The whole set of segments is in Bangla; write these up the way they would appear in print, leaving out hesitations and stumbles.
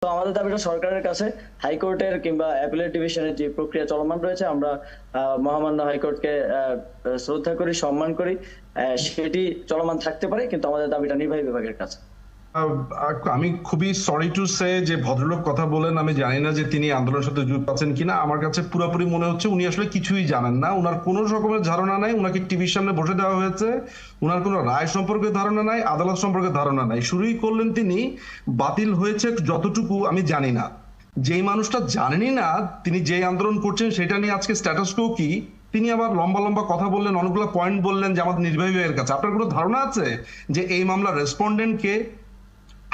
তো আমাদের দাবিটা সরকারের কাছে হাইকোর্টের কিংবা অ্যাপিলেট ডিভিশনের যে প্রক্রিয়া চলমান রয়েছে, আমরা মহামান্য হাইকোর্টকে শ্রদ্ধা করি, সম্মান করি, সেটি চলমান থাকতে পারে, কিন্তু আমাদের দাবিটা নির্বাহী বিভাগের কাছে। আমি খুবই সরি টু সে যে ভদ্রলোক কথা বলেন, আমি জানি না যে তিনি আন্দোলনের সাথে যুক্ত আছেন কিনা। আমার কাছে পুরোপুরি মনে হচ্ছে উনি আসলে কিছুই জানেন না, উনার কোনো রকমের ধারণা নাই। উনাকে টিভির সামনে বসে দেওয়া হয়েছে, উনার কোনো রায় সম্পর্কে ধারণা নাই, আদালত সম্পর্কে ধারণা নাই। শুরুই করলেন তিনি বাতিল হয়েছে যতটুকু আমি জানি না। যেই মানুষটা জানেনই না তিনি যে আন্দোলন করছেন সেটা নিয়ে আজকে স্ট্যাটাস কো কি, তিনি আবার লম্বা লম্বা কথা বললেন, অনেকগুলো পয়েন্ট বললেন যে আমাদের নির্বাহী বিভাগের কাছে। আপনার কোনো ধারণা আছে যে এই মামলার রেসপন্ডেন্ট কে?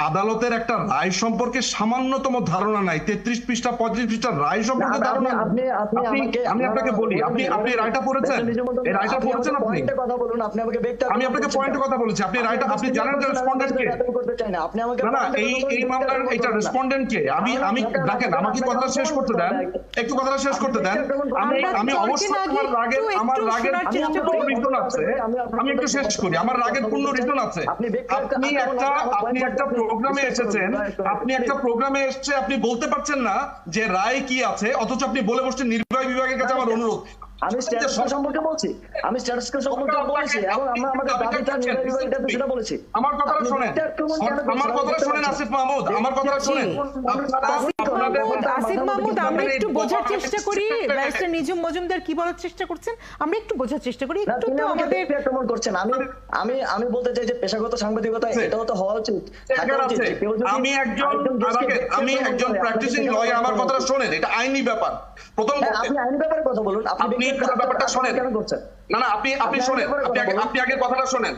আদালতের একটা রায় সম্পর্কে সামান্যতম ধারণা নাই। 33 পৃষ্ঠা 35 পৃষ্ঠা রায় সম্পর্কে ধারণা। আমি আপনাকে বলি, আপনি রায়টা পড়েছেন? এই রায়টা পড়েছেন আপনি? আমি আপনাকে পয়েন্টে কথা বলেছি। আপনি রায়টা আপনি জানেন যে রেসপন্ডেন্ট কে? না, এই মামলার এটা রেসপন্ডেন্ট কে? আমি দেখেন, আমাকে কথাটা শেষ করতে দেন, একটু কথাটা শেষ করতে দেন। আমি অবশ্যই আমার রাগের পূর্ণ রিজন আছে। আমি একটু শেষ করি, আমার রাগের পূর্ণ রিজন আছে। আপনি একটা প্রোগ্রামে এসেছেন, আপনি একটা প্রোগ্রামে এসেছে, আপনি বলতে পারছেন না যে রায় কি আছে, অথচ আপনি বলে বসছেন নির্বাহী বিভাগের কাছে আমার অনুরোধ। আমি স্ট্যাটাস সম্পর্কে বলছি, আমি স্ট্যাটাস সম্পর্কে বলছি, এবং আমরা আমাদের দাবিটা নির্বাহী বিভাগের কাছে সেটা বলেছি। আমার কথাটা শুনেন, আমার কথাটা শুনেন আসিফ মাহমুদ, আমার কথাটা শুনেন। আসিফ মাহমুদ, আমরা একটু বোঝার চেষ্টা করি ব্যারিস্টার নিজুম মজুমদার কি বলার চেষ্টা করছেন, আমরা একটু বোঝার চেষ্টা করি। একটু তো আমাদের আক্রমণ করছেন। আমি বলতে চাই যে পেশাগত সাংবাদিকতা এটাও তো হওয়া উচিত। আমি একজন প্র্যাকটিসিং লয়ার, আমার কথাটা শুনেন, এটা আইনি ব্যাপার। প্রথম আপনি আইনি ব্যাপারে কথা বলুন, আপনি ব্যাপারটা শুনেন। না, আপনি শুনেন, আপনি আগে কথাটা শুনেন।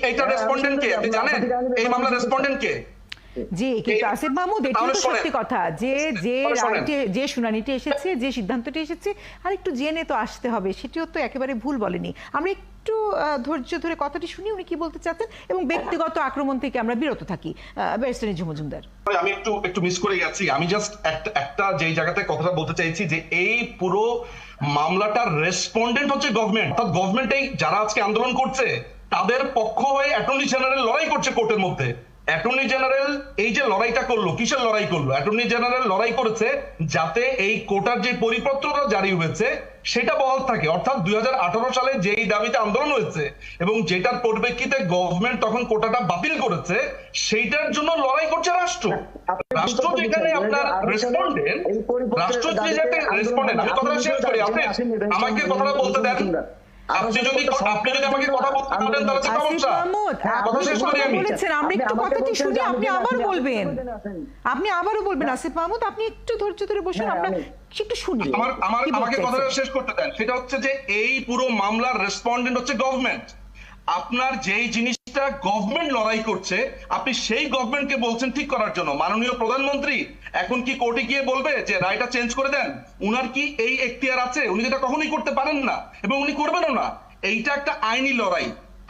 এইটা রেসপন্ডেন্ট কে আপনি জানেন? এই মামলার রেসপন্ডেন্ট কে? জি, কিন্তু আসিফ মাহমুদ, এটা তো সত্যি কথা যে যে শুনানিটি এসেছে, যে সিদ্ধান্তটি এসেছে, আর একটু জেনে তো আসতে হবে, সেটিও তো একেবারে ভুল বলেনি। আমরা একটু ধৈর্য ধরে কথাটি শুনি উনি কি বলতে চাচ্ছেন, এবং ব্যক্তিগত আক্রমণ থেকে আমরা বিরত থাকি। ব্যারিস্টার নিজুম মজুমদার, আমি একটু মিস করে গেছি। আমি জাস্ট একটা যেই জায়গাতে কথাটা বলতে চাইছি যে এই পুরো মামলাটার রেসপন্ডেন্ট হচ্ছে গভর্নমেন্ট। অর্থাৎ গভর্নমেন্টই যারা আজকে আন্দোলন করছে তাদের পক্ষ হয়ে অ্যাটর্নি জেনারেল লড়াই করছে কোর্টের মধ্যে। অ্যাটর্নি জেনারেল এই যে লড়াইটা করলো, কিসের লড়াই করলো? অ্যাটর্নি জেনারেল লড়াই করেছে যাতে এই কোটার যে পরিপত্রটা জারি হয়েছে সেটা বহাল থাকে। অর্থাৎ 2018 সালে যেই দাবিতে আন্দোলন হয়েছে এবং যেটার পরিপ্রেক্ষিতে গভর্নমেন্ট তখন কোটাটা বাতিল করেছে, সেইটার জন্য লড়াই করছে রাষ্ট্র। রাষ্ট্র যেখানে আপনার রেসপন্ডেন্ট, রাষ্ট্র যেটাতে রেসপন্ডেন্ট। আমি কথাটা শেষ করি, আপনি আমাকে কথাটা বলতে দেন। আপনি যদি আমাকে কথা বলতে দেন তাহলে তো সমস্যা। কথা শেষ করি আমি। আমরা একটু কথাটি শুনি, আপনি আবার বলবেন, আপনি আবারও বলবেন। আসিফ মাহমুদ, আপনি একটু ধৈর্য ধরে বসুন, আমরা একটু শুনি। আমাকে কথাটা শেষ করতে দেন। সেটা হচ্ছে যে এই পুরো মামলার রেসপন্ডেন্ট হচ্ছে গভর্নমেন্ট। আপনার যেই জিনিসটা গভর্নমেন্ট লড়াই করছে, আপনি সেই গভর্নমেন্টকে বলছেন ঠিক করার জন্য। মাননীয় প্রধানমন্ত্রী এখন কি কোর্টে গিয়ে বলবে যে রায়টা চেঞ্জ করে দেন? উনার কি এই এখতিয়ার আছে? উনি যেটা কখনোই করতে পারেন না এবং উনি করবেনও না। এইটা একটা আইনি লড়াই।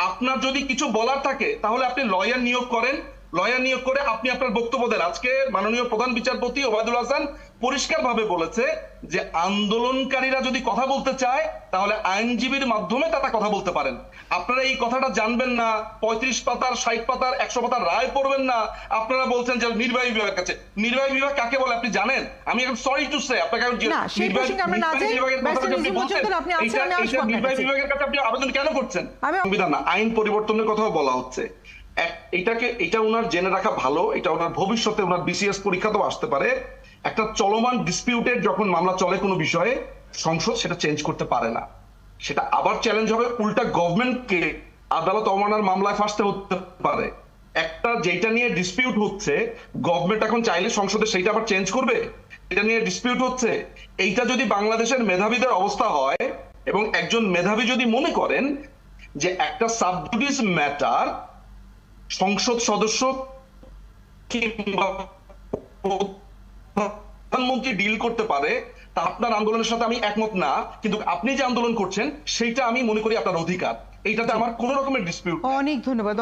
আপনার যদি কিছু বলার থাকে তাহলে আপনি লয়ার নিয়োগ করেন, লয়ার নিয়োগ করে আপনি আপনার বক্তব্য দেন। আজকে মাননীয় প্রধান বিচারপতি ওবায়দুল হাসান পরিষ্কারভাবে বলেছে যে আন্দোলনকারীরা যদি কথা বলতে চায় তাহলে আইনজীবীর মাধ্যমে তারা কথা বলতে পারেন। আপনারা এই কথাটা জানবেন না, 35 পাতার 60 পাতার 100 পাতার রায় পড়বেন না, আপনারা বলছেন যে নির্বাহী বিভাগের কাছে। নির্বাহী বিভাগ কাকে বলে আপনি জানেন? আমি এখন সরি টু সে আপনাকে নির্বাহী বিভাগের কাছে আপনি আবেদন কেন করছেন? সংবিধান না, আইন পরিবর্তনের কথাও বলা হচ্ছে। এটা ওনার জেনে রাখা ভালো, এটা ওনার ভবিষ্যতে ওনার বিসিএস পরীক্ষাতেও আসতে পারে। একটা চলমান ডিসপিউটেড যখন মামলা চলে কোনো বিষয়ে, সংসদ সেটা চেঞ্জ করতে পারে না। সেটা আবার চ্যালেঞ্জ হবে, উল্টা গভর্নমেন্টকে আদালত অবমাননার মামলায় ফাঁসতে হতে পারে। একটা যেটা নিয়ে ডিসপিউট হচ্ছে, গভর্নমেন্ট এখন চাইলে সংসদে সেইটা আবার চেঞ্জ করবে। এটা নিয়ে ডিসপিউট হচ্ছে, এইটা যদি বাংলাদেশের মেধাবীদের অবস্থা হয় এবং একজন মেধাবী যদি মনে করেন যে একটা সাবজুডিস ম্যাটার সংসদ সদস্য কিংবা প্রধানমন্ত্রী ডিল করতে পারে, তা আপনার আন্দোলনের সাথে আমি একমত না, কিন্তু আপনি যে আন্দোলন করছেন সেইটা আমি মনে করি আপনার অধিকার। এইটাতে আমার কোন রকমের ডিসপিউট। অনেক ধন্যবাদ।